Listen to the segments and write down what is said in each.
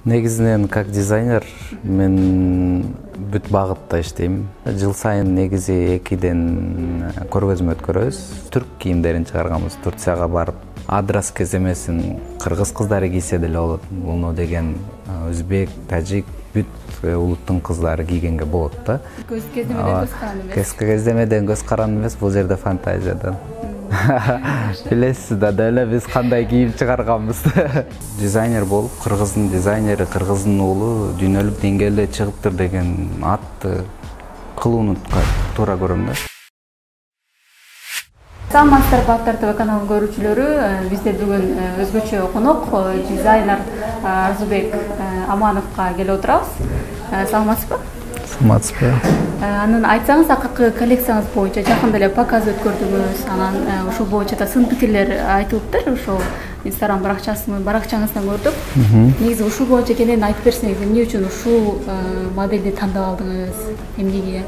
Негизинен как дизайнер мен бүт багытта иштейм. Жыл сайын негизи 2ден көргөзмө өткөрөбүз. Түрк кийимдерин чыгарганбыз. Турцияга барып, адрас кеземесин кыргыз кыздары кийсе деле болот. Муну деген өзбек, тажик бүт улуттун кыздары кийгенге болот да. Кездемеден көз каранды эмес, бул жерде фантазиядан. Билесиз да деле биз кандай кийим чыгарганбыз. Дизайнер болуп, кыргыздын дизайнери, кыргыздын уулу дүйнөлүк деңгээлде чыгыптыр деген атты кылууну туура көрөм да. Саламатсыздар Бактар ТВ каналынын көрүүчүлөрү, бизде бүгүн өзгөчө конок дизайнер Арзубек Амановго келип отурабыз. Саламатсызбы? Саламатсызбы. Анын айтсаңыз, акыркы коллекцияңыз боюнча жакында эле показ өткөрдүңүз. Анан ушул боюнча да сын пикирлер айтылыптыр. Ошол Instagram баракчаңыздан көрдүк. Негизи ушул боюнча кенен айтып берсеңиз, эмне үчүн ушул модельди тандап алдыңыз? Эмнеге?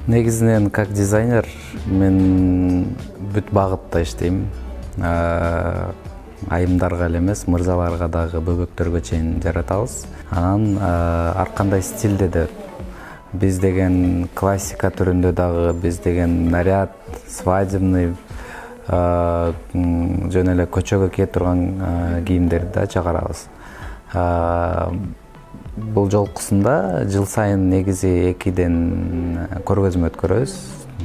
Негизинен как дизайнер мен бүт багытта иштейм. Айымдарга эле эмес, мырзаларга дагы бөбөктөргө чейин жаратабыз. Анан ар кандай стилде де биз деген классика түрүндө дагы, биз деген наряд, свадебный, жөн эле көчөгө кие турган кийимдерди да чыгарабыз. Бул жолкусунда жыл сайын негизи 2ден көргөзмө өткөрөбүз.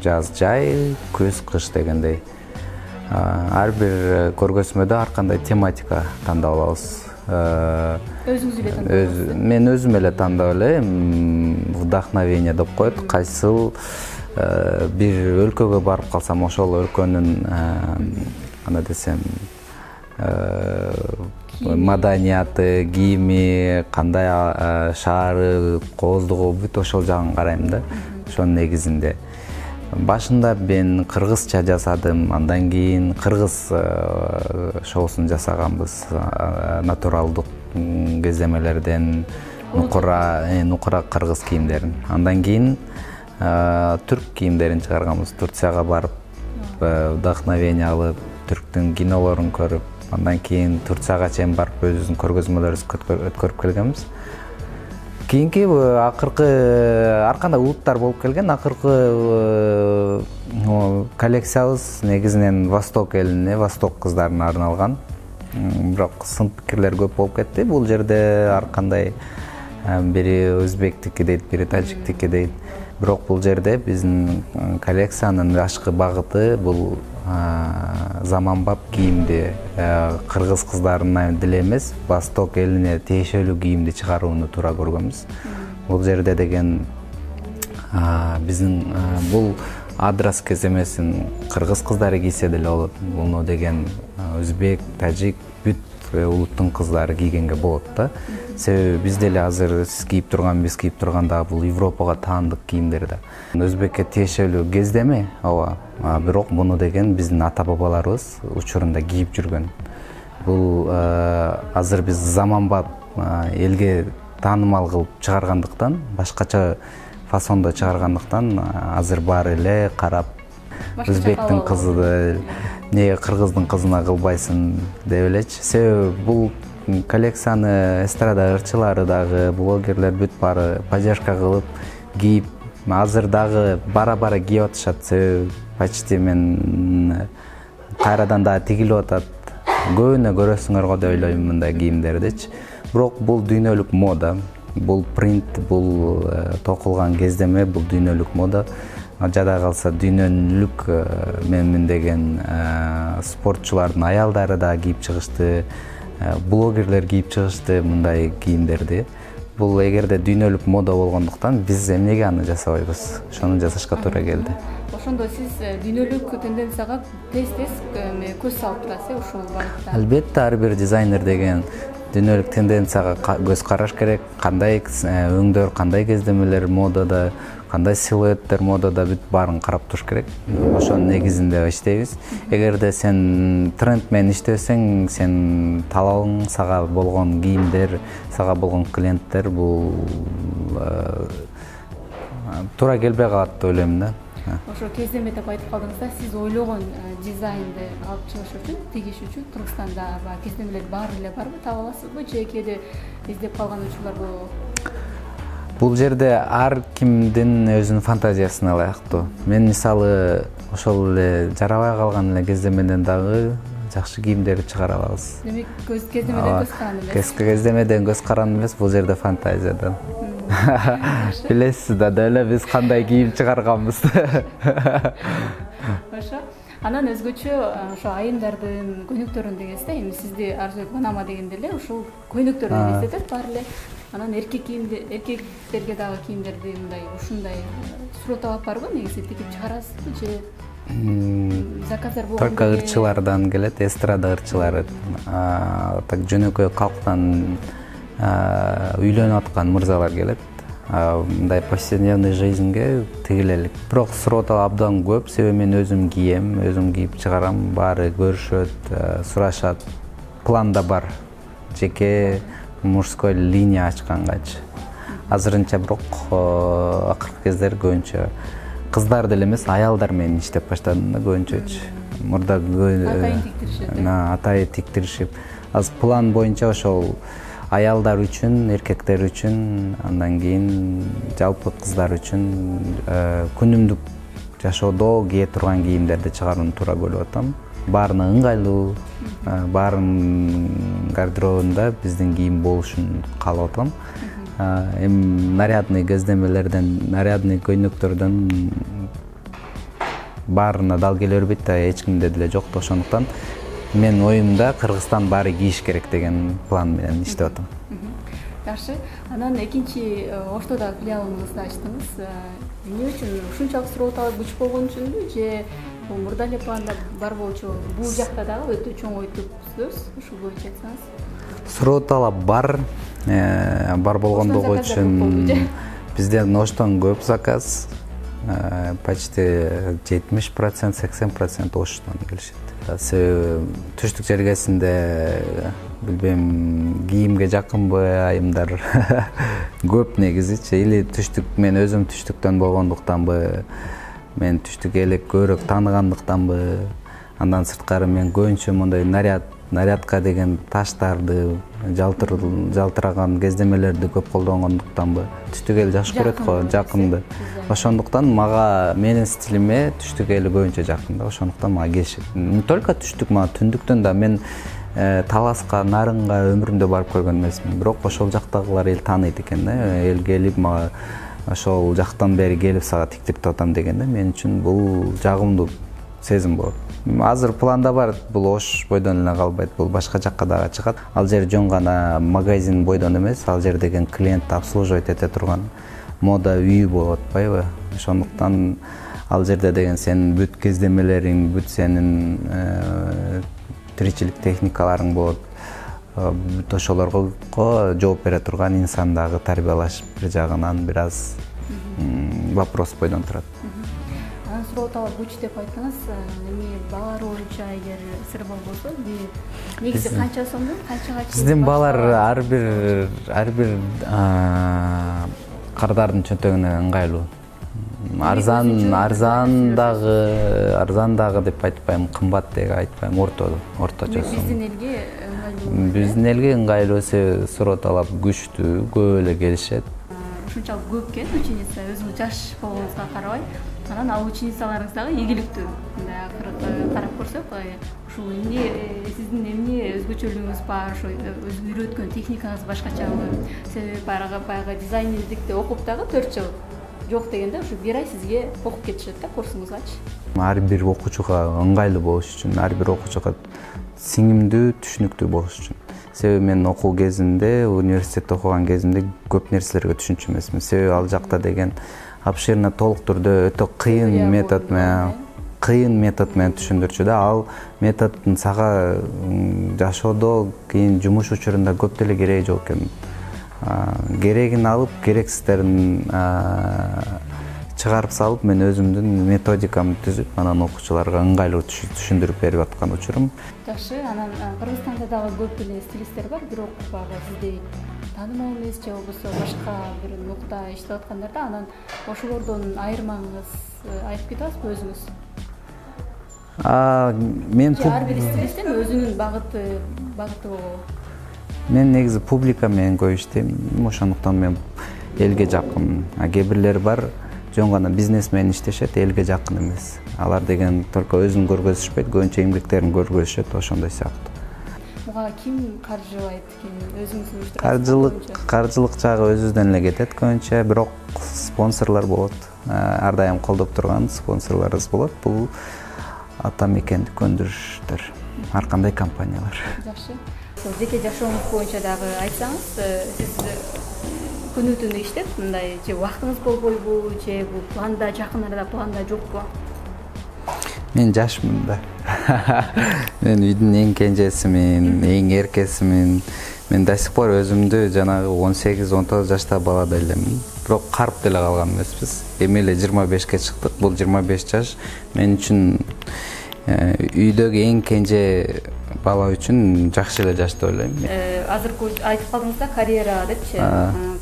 Жаз, жай, күз, кыш дегендей. Ар бир көргөзмөдө ар кандай тематика тандап алабыз. Өзүңүз эле тандайсыз? Мен өзүм эле тандап элем. Вдохновение деп коет. Кайсыл бир өлкөгө барып калсам, ошол өлкөнүн кандай десем, маданияты, кийими, кандай шаары, кооздугу бүт ошол жагын карайм да. Ошонун негизинде. Башында мен кыргызча жасадым, андан кийин кыргыз шоусун жасаганбыз. Натуралдык кездемелерден нукура кыргыз кийимдерин. Андан кийин түрк кийимдерин чыгарганбыз. Турцияга барып, вдохновение алып, түрктүн кинолорун көрүп, андан кийин Турцияга чейин барып өзүбүздүн көргөзмөлөрүбүздү өткөрүп келгенбиз. Кийинки акыркы ар кандай улуттар болуп келген, акыркы коллекциябыз негизинен Восток элине, Восток кыздарына арналган. Бирок сын пикирлер көп болуп кетти. Бул жерде ар кандай бири өзбектики дейт, бири тажиктики дейт. Бирок бул жерде биздин коллекциянын башкы багыты бул заманбап кийимди, кыргыз кыздарына деле эмес, Восток элине тиешелүү кийимди чыгарууну туура көргөнбүз. Бул жерде деген биздин бул адрас кеземесин кыргыз кыздары кийсе деле болот. Муну деген өзбек, тажик бүт улуттун кыздары кийгенге болот да. Себеби биз деле азыр биз кийип турганда бул Европага таандык кийимдер да. Өзбекке тиешелүү кездеме, ооба. Бирок муну деген биздин ата-бабаларыбыз учурунда кийип жүргөн. Бул азыр биз заманбап элге таанымал кылып чыгаргандыктан, башкача фасондо чыгаргандыктан азыр баары эле карап өзбектин кызы эмнеге кыргыздын кызына кылбайсың деп элечи. Себеби бул коллекцияны эстрада ырчылары дагы, блогерлер бүт баары поддержка кылып кийип, азыр дагы бара-бара кийип атышат. Себеби почти мен кайрадан дагы тигилип атат. Көбүнө көрөсүңөр го деп ойлойм мындай кийимдердичи. Бирок бул дүйнөлүк мода, бул принт, бул токулган кездеме, бул дүйнөлүк мода. Жада калса дүйнөлүк мен деген спортчулардын аялдары да кийип чыгышты, блогерлер кийип чыгышты мындай кийимдерди. Бул эгерде дүйнөлүк мода болгондуктан биз эмнеге аны жасабайбыз? Ошону жасашка туура келди. Ошондо сиз дүйнөлүк тенденцияга тез-тез көз салып турасыз, ушул багытта? Албетте, ар бир дизайнер деген дүйнөлүк тенденцияга көз караш керек. Кандай өңдөр, кандай кездемелер модада, кандай силуэттер модада бүт баарын карап туруш керек. Ошонун негизинде иштейбиз. Эгерде сен тренд менен иштесең, сен талабың, сага болгон кийимдер, сага болгон клиенттер бул туура келбей калат деп ойлойм да. ошо кездеме деп айтып калдыңыз да, сиз ойлогон дизайнды алып чыгыш үчүн, тигиш үчүн Кыргызстанда баягы кездемелер баары эле барбы, таба аласызбы же кээде издеп калган учурларбы? Бул жерде ар кимдин өзүнүн фантазиясына ылайыктуу. Мен мисалы ошол эле жарабай калган эле кездемеден дагы жакшы кийимдерди чыгара алабыз. Демек кездемеден көз каран эмес. Кездемеден көз каран эмес, бул жерде фантазиядан. Билесиз да, деле биз кандай кийим чыгарганбыз. Ошо. Анан өзгөчө ошо айымдардын көйнөктөрүн дегенсизде, эми сизди Арзубек Манама дегенде эле ушул көйнөктөрдү элестетет баары эле. Анан эркектерге дагы кийимдерди мындай ушундай сурет алып барбы, негизи тигип чыгарасызбы же заказдар болгондо? Только ырчылардан келет, эстрада ырчылары. Так жөнөкөй калктан үйлөнүп аткан мырзалар келет. Мындай повседневный жизньге тигилелик. Бирок суротал абдан көп, себеби мен өзүм кийем, өзүм кийип чыгарам, баары көрүшөт, сурашат. Планда бар. Жеке мужской линия ачкангачы. Азырынча бирок акыркы кездер көбүнчө кыздар деле эмес, аялдар менен иштеп баштадым да көбүнчөчү. Мурда атайын тиктиришет. Атайын тиктиришип. Аз план боюнча ошол аялдар үчүн, эркектер үчүн, андан кийин жалпы кыздар үчүн күнүмдүк жашоодо кие турган кийимдерди чыгарууну туура көрүп атам. Баарына ыңгайлуу, баарынын гардеробунда биздин кийим болушун каалап атам. Эми нарядный кездемелерден, нарядный көйнөктөрдөн баарына дал келе бербейт да, эч кимде деле жок. Ошондуктан мен оюмда Кыргызстан баары кийиш керек деген план менен иштеп атам. Жакшы. Анан экинчи Оштодо филиалыңызды ачтыңыз. Эмне үчүн? Ушунчалык суроо күч болгон үчүнбү же мурда эле планда бар болчу? Бул жакта дагы өтө чоң ой түзөбүз, ушул боюнча айтсаңыз. Суроо талап бар болгондугу үчүн бизден Оштон көп заказ. Почти 70%, 80% Оштон келишет. Себеби түштүк жергесинде билбейм, кийимге жакынбы айымдар көп негизичи, или түштүк, мен өзүм түштүктөн болгондуктанбы, мен түштүк элек көбүрөөк тааныгандыктанбы, андан сырткары мен көбүнчө мындай нарядка деген таштарды, жалтыраган кездемелерди көп колдонгондуктанбы, түштүк эл жакшы көрөт го, жакынды. Ошондуктан мага, менин стилиме түштүк эли көбүнчө жакын да, ошондуктан мага келишет. Не только түштүк, мага түндүктөн да мен Таласка, Нарынга өмүрүмдө барып көргөн эмесмин. Бирок ошол жактагылар эл тааныйт экен да, эл келип мага ошол жактан бери келип сага тиктирип атам дегенде мен үчүн бул жагымдуу сезим болот. Азыр планда бар, бул Ош бойдон эле калбайт, бул башка жакка дагы чыгат. Ал жер жөн гана магазин бойдон эмес, ал жер деген клиентти обслуживать эте турган мода үйү болуп атпайбы? Ошондуктан ал жерде деген сенин бүт кездемелериң, бүт сенин тиричилик техникаларың болот. Бүт ошолорго жооп бере турган инсан дагы тарбиялаш бир жагынан бир аз вопрос бойдон турат. Анан суроо талап күч деп айттыңыз. Эми баалар боюнча эгер сыр болбосо, негизи канча сомдон канчага чейин? Биздин баалар ар бир кардардын чөнтөгүнө ыңгайлуу. Арзан дагы деп айтпайм, кымбат деп айтпайм, орточо сом. Биздин элге ыңгайлуу. Биздин элге ыңгайлуу, суроо талап күчтүү, көп эле келишет. Ушунчалык көп экен ученица, өзүңүз жаш болгонуңузга карабай, анан ал ученицаларыңыз дагы ийгиликтүү. Мындай акыркы карап көрсөк, ушул эмне сиздин эмне өзгөчөлүгүңүз бар, ошо өзү үйрөткөн техникаңыз башкачабы? Себеби баягы дизайнерликти окуп дагы 4 жыл жок дегенде, ушу 1 ай сизге окуп кетишет да курсуңузгачы. Ар бир окуучуга ыңгайлуу болуш үчүн, ар бир окуучуга сиңимдүү, түшүнүктүү болуш үчүн. Себеби мен окуу кезинде, университетте окуган кезимде көп нерселерге түшүнчү эмесмин. Себеби ал жакта деген обширно, толук түрдө өтө кыйын метод менен түшүндүрчү да. Ал методдун сага жашоодо, кийин жумуш учурунда көп деле кереги жок экен. Керегин алып, керексиздерин чыгарып салып, мен өзүмдүн методикамды түзүп, анан окуучуларга ыңгайлуу түшүндүрүп берип аткан учурум. Жакшы, анан Кыргызстанда дагы көп эле стилисттер бар, бирок сиздей таанымал эмес же болбосо башка бир нукта иштеп аткандарда анан ошолордон айырмаңыз айтып кете аласызбы өзүңүз? Мен Ар бир стилисттин өзүнүн багыты болобу? Мен негизи публика менен көп иштейм, ошондуктан мен элге жакын. Кээ бирлери бар, жөн гана бизнес менен иштешет, элге жакын эмес. Алар деген только өзүн көргөзүшпөйт, көбүнчө эмгектерин көргөзүшөт, ошондой сыяктуу. Буга ким каржылайт, ким өзүңүз уюштурасыз? Каржылык жагы өзүбүздөн эле кетет көбүнчө, бирок спонсорлор болот. Ар дайым колдоп турган спонсорлорубуз болот. Бул ата мекенди көндүрүштөр, ар кандай компаниялар. Жакшы. Жеке жашооңуз боюнча дагы айтсаңыз, сиз күнү түнү иштеп, мындай же убактыңыз болбойбу, же бул планда, жакын арада планда жокпу? Мен жашмын да. Мен үйдүн эң кенжесимин, эң эркесимин. Мен до сих пор өзүмдү жанагы 18-19 жаштагы баладай элемин. Бирок карып деле калган эмеспиз. Эми эле 25ке чыктык. Бул 25 жаш мен үчүн үйдөгү эң кенже бала үчүн жакшы эле жаш деп ойлойм. Азыр айтып калдыңыз да, карьера депчи.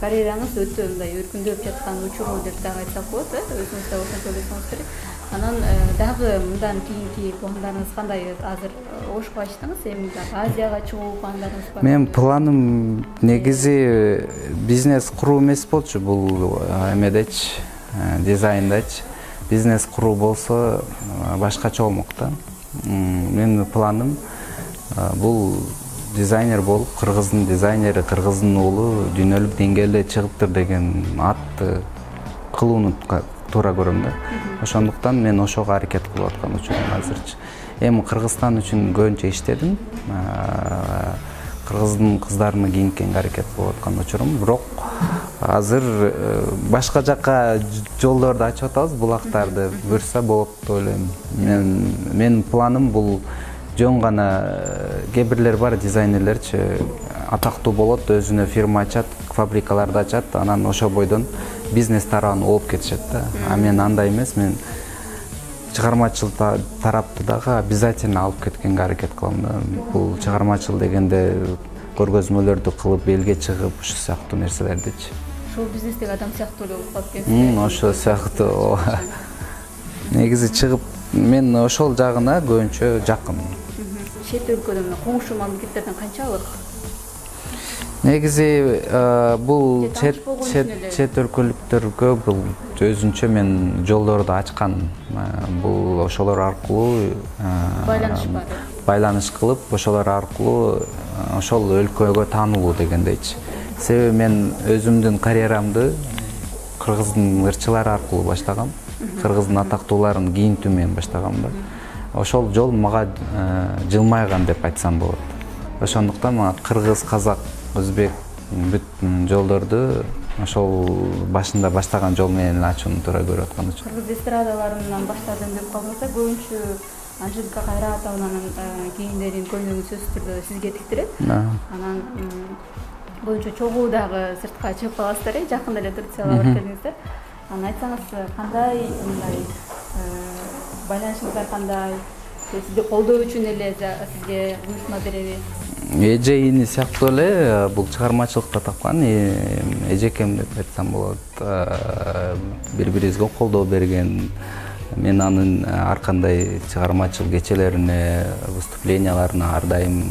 Карьераңыз өтө мындай өркүндөп жаткан учуру деп дагы айтсак болот, өзүңүз да ошентип ойлосоңуз керек. Анан дагы мындан кийинки пландарыңыз кандай? Азыр ошко ачтыңыз, эми Азияга чыгуу пландарыңыз бар? Мен планым негизи бизнес куруу эмес болчу, бул эмедечи, дизайндачы. Бизнес куруу болсо башкача болмок да. Менин планым бул дизайнер болуп, кыргыздын дизайнери, кыргыздын уулу дүйнөлүк деңгээлде чыгыптыр деген атты кылууну туура көрөм да. Ошондуктан мен ошого аракет кылып аткан учурум азырчы. Эми Кыргызстан үчүн көбүнчө иштедим. Кыргыздын кыздарына кийинткенге аракет кылып аткан учурум. Бирок азыр башка жакка жолдорду ачып атабыз, булактарды буюрса болот деп ойлойм. Менин планым бул жөн гана кээ бирлер бар дизайнерлерчи атактуу болот, өзүнө фирма ачат, фабрикаларды ачат, анан ошо бойдон бизнес тарабын алып кетишет да. Мен андай эмес, мен чыгармачыл тарапты дагы обязательно алып кеткенге аракет кылам да. Бул чыгармачыл дегенде көргөзмөлөрдү кылып, элге чыгып, ушул сыяктуу нерселердичи. Шоу бизнестеги адам сыяктуу эле болуп калып кетсиз. Ошол сыяктуу. Негизи чыгып, мен ошол жагына көбүнчө жакын. Чет өлкөдөн, коңшу мамлекеттерден канчалык? Негизи бул чет өлкөлүктөргө бул өзүнчө мен жолдорду ачкан. Бул ошолор аркылуу байланыш кылып, ошолор аркылуу ошол өлкөгө таанылуу дегендейчи. Себеби мен өзүмдүн карьерамды кыргыздын ырчылары аркылуу баштагам. Кыргыздын атактууларын кийинтүү менен баштагам да. Ошол жол мага жылмайган деп айтсам болот. Ошондуктан мага кыргыз, казак, өзбек бүт жолдорду ошол башында баштаган жол менен ачууну туура көрүп аткан үчүн. Кыргыз эстрадаларынан баштадым деп калдыңызда, көбүнчө Анжелика Кайратованын кийимдерин көйнөгүн сөзсүз түрдө сизге тиктирет. Анан көбүнчө чогуу дагы сыртка чыгып каласыздар, жакында эле Турцияга барып келдиңиздер. Анан айтсаңыз, кандай мындай байланышыңыздар кандай? Сизди колдоо үчүн эле сизге буйртма береби? Эже ини сыяктуу эле бул чыгармачылыкта тапкан эжекем деп айтсам болот. Бири-бирибизге колдоо берген. Мен анын ар кандай чыгармачыл кечелерине, выступленияларына ар дайым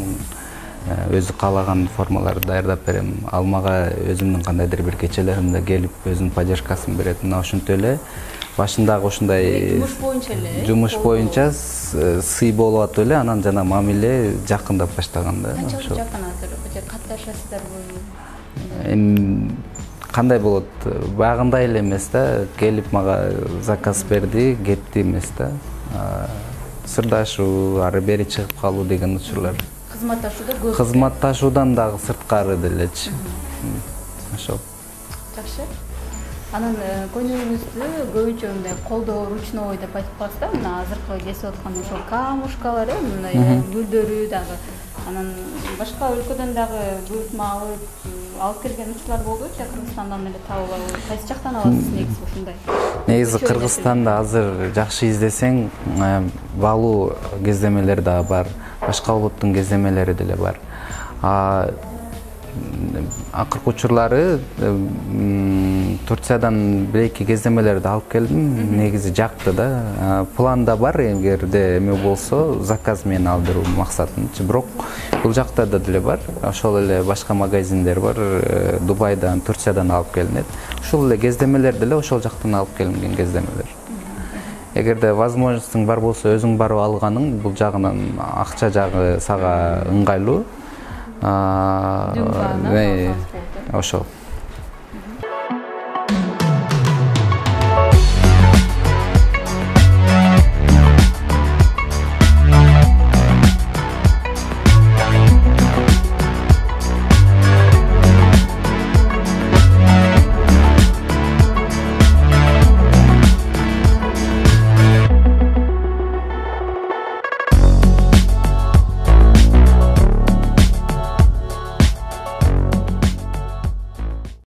өзү каалаган формаларды даярдап берем. Ал мага өзүмдүн кандайдыр бир кечелеримде келип өзүнүн поддержкасын берет. Мына ошентип эле башындагы ушундай жумуш боюнча сый болуп атып эле, анан жана мамиле жакындап баштаган да. Канчалык жакын азыр? Катташасыздарбы? Кандай болот? Багындай эле эмес да. Келип мага заказ берди, кетти эмес да. Сырдашуу, ары бери чыгып калуу деген учурлар. Кызматташууда көп. Кызматташуудан дагы сырткары делечи. Ошол. Жакшы. Анан көйнөгүңүздү көбүнчө мындай колдоо ручной деп айтып каласыз да, мына азыркы кесип аткан ошол камушкалар, мындай гүлдөрү дагы. Анан башка өлкөдөн дагы буйртма алып келген учурлар болдубу? Кыргызстандан эле табып алып, кайсы жактан аласыз негизи ушундай? Негизи Кыргызстанда азыр жакшы издесең, Балу кездемелери дагы бар, башка улуттун кездемелери деле бар. акыркы учурлары Турциядан бир-эки кездемелерди алып келдим. Негизи жакты да. Планда бар, эгерде эме болсо заказ менен алдыруу максатынча. Бирок бул жакта да деле бар. Ошол эле башка магазиндер бар. Дубайдан, Турциядан алып келинет. Ушул эле кездемелер деле ошол жактан алып келинген кездемелер. Эгерде возможностуң бар болсо, өзүң барып алганың, бул жагынан акча жагы сага ыңгайлуу. Ошол.